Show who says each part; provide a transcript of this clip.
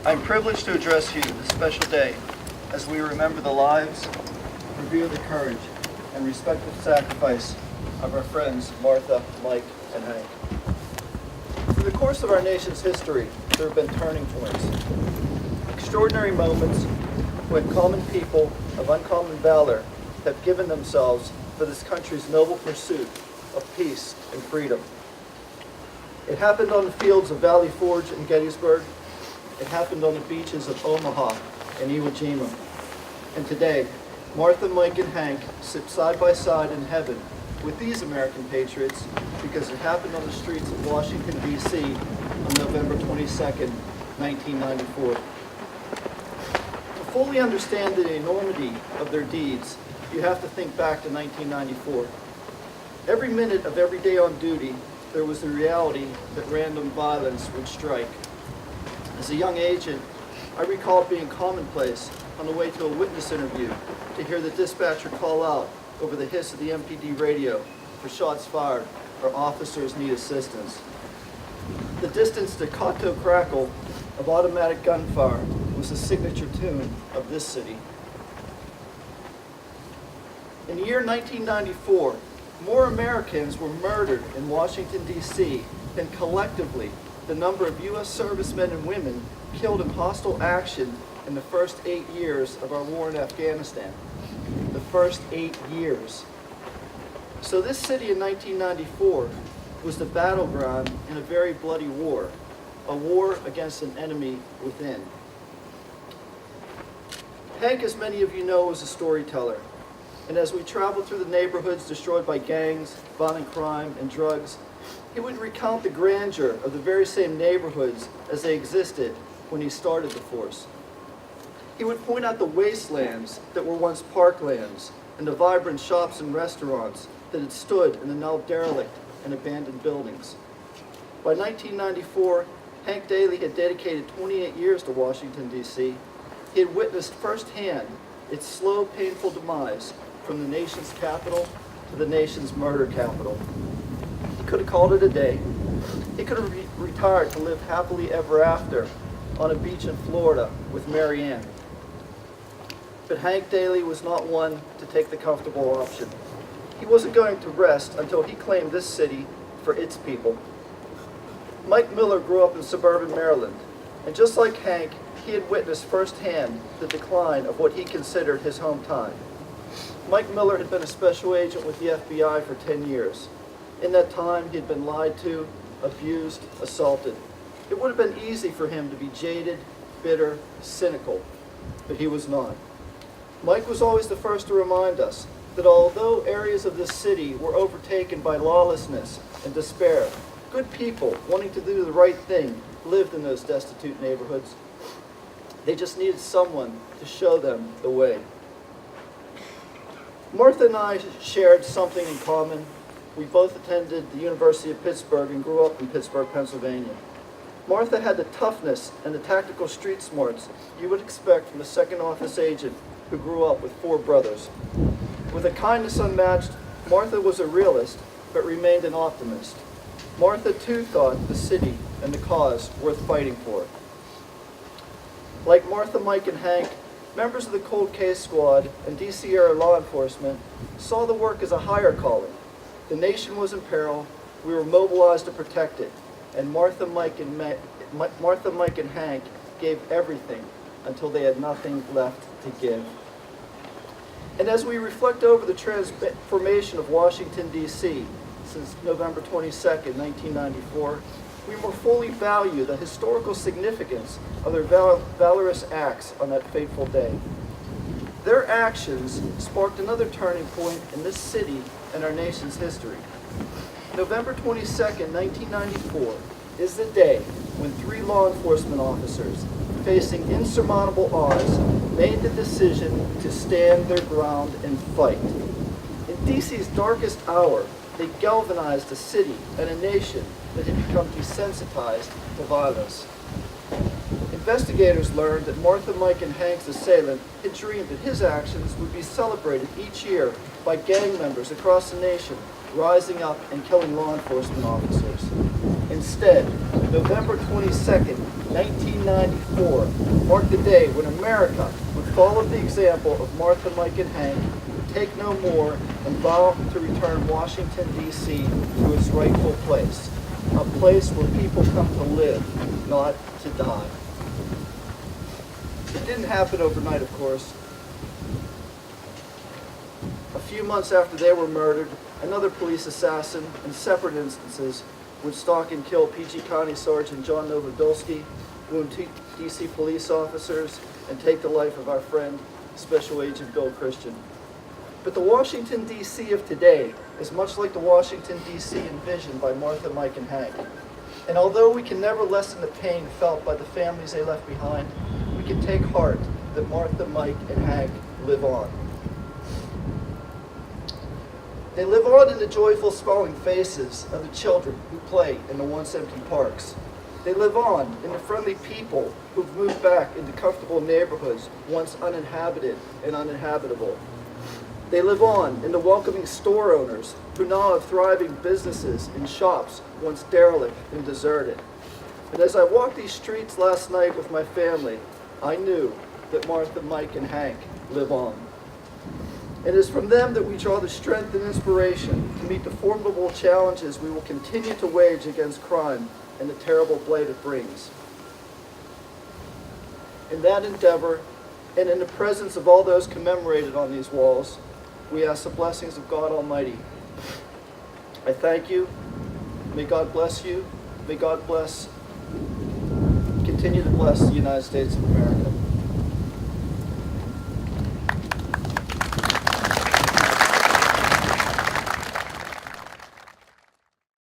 Speaker 1: I'm privileged to address you this special day as we remember the lives, revere the courage, and respect the sacrifice of our friends Martha, Mike, and Hank. Through the course of our nation's history, there have been turning points, extraordinary moments when common people of uncommon valor have given themselves for this country's noble pursuit of peace and freedom. It happened on the fields of Valley Forge and Gettysburg. It happened on the beaches of Omaha and Iwo Jima. And today, Martha, Mike, and Hank sit side by side in heaven with these American patriots because it happened on the streets of Washington, D.C. on November 22nd, 1994. To fully understand the enormity of their deeds, you have to think back to 1994. Every minute of every day on duty, there was the reality that random violence would strike. As a young agent, I recall it being commonplace on the way to a witness interview to hear the dispatcher call out over the hiss of the MPD radio for shots fired or officers need assistance. The distant staccato crackle of automatic gunfire was the signature tune of this city. In the year 1994, more Americans were murdered in Washington, D.C. than collectively the number of U.S. servicemen and women killed in hostile action in the first 8 years of our war in Afghanistan. The first 8 years. So this city in 1994 was the battleground in a very bloody war, a war against an enemy within. Hank, as many of you know, was a storyteller. And as we traveled through the neighborhoods destroyed by gangs, violent crime, and drugs, he would recount the grandeur of the very same neighborhoods as they existed when he started the force. He would point out the wastelands that were once parklands and the vibrant shops and restaurants that had stood in the now derelict and abandoned buildings. By 1994, Hank Daly had dedicated 28 years to Washington, D.C. He had witnessed firsthand its slow, painful demise from the nation's capital to the nation's murder capital. He could have called it a day. He could have retired to live happily ever after on a beach in Florida with Mary Ann. But Hank Daly was not one to take the comfortable option. He wasn't going to rest until he claimed this city for its people. Mike Miller grew up in suburban Maryland, and just like Hank, he had witnessed firsthand the decline of what he considered his hometown. Mike Miller had been a special agent with the FBI for 10 years. In that time, he had been lied to, abused, assaulted. It would have been easy for him to be jaded, bitter, cynical, but he was not. Mike was always the first to remind us that although areas of this city were overtaken by lawlessness and despair, good people wanting to do the right thing lived in those destitute neighborhoods. They just needed someone to show them the way. Martha and I shared something in common. We both attended the University of Pittsburgh and grew up in Pittsburgh, Pennsylvania. Martha had the toughness and the tactical street smarts you would expect from a second office agent who grew up with 4 brothers. With a kindness unmatched, Martha was a realist, but remained an optimist. Martha, too, thought the city and the cause worth fighting for. Like Martha, Mike, and Hank, members of the Cold Case Squad and DC area law enforcement saw the work as a higher calling. The nation was in peril, we were mobilized to protect it, and Martha, Mike, and Hank gave everything until they had nothing left to give. And as we reflect over the transformation of Washington, D.C. since November 22nd, 1994, we more fully value the historical significance of their valorous acts on that fateful day. Their actions sparked another turning point in this city and our nation's history. November 22nd, 1994 is the day when 3 law enforcement officers, facing insurmountable odds, made the decision to stand their ground and fight. In DC's darkest hour, they galvanized a city and a nation that had become desensitized to violence. Investigators learned that Martha, Mike, and Hank's assailant had dreamed that his actions would be celebrated each year by gang members across the nation rising up and killing law enforcement officers. Instead, November 22nd 1994 marked the day when America would follow the example of Martha, Mike, and Hank, take no more, and vow to return Washington, D.C. to its rightful place, a place where people come to live, not to die. It didn't happen overnight, of course. A few months after they were murdered, another police assassin, in separate instances, would stalk and kill PG County Sergeant John Novemver, wound D.C. police officers, and take the life of our friend, Special Agent Bill Christian. But the Washington, D.C. of today is much like the Washington, D.C. envisioned by Martha, Mike, and Hank. And although we can never lessen the pain felt by the families they left behind, we can take heart that Martha, Mike, and Hank live on. They live on in the joyful, smiling faces of the children who play in the once empty parks. They live on in the friendly people who've moved back into comfortable neighborhoods once uninhabited and uninhabitable. They live on in the welcoming store owners who now have thriving businesses and shops once derelict and deserted. And as I walked these streets last night with my family, I knew that Martha, Mike, and Hank live on. It is from them that we draw the strength and inspiration to meet the formidable challenges we will continue to wage against crime and the terrible blight it brings. In that endeavor, and in the presence of all those commemorated on these walls, we ask the blessings of God Almighty. I thank you. May God bless you. May God continue to bless the United States of America.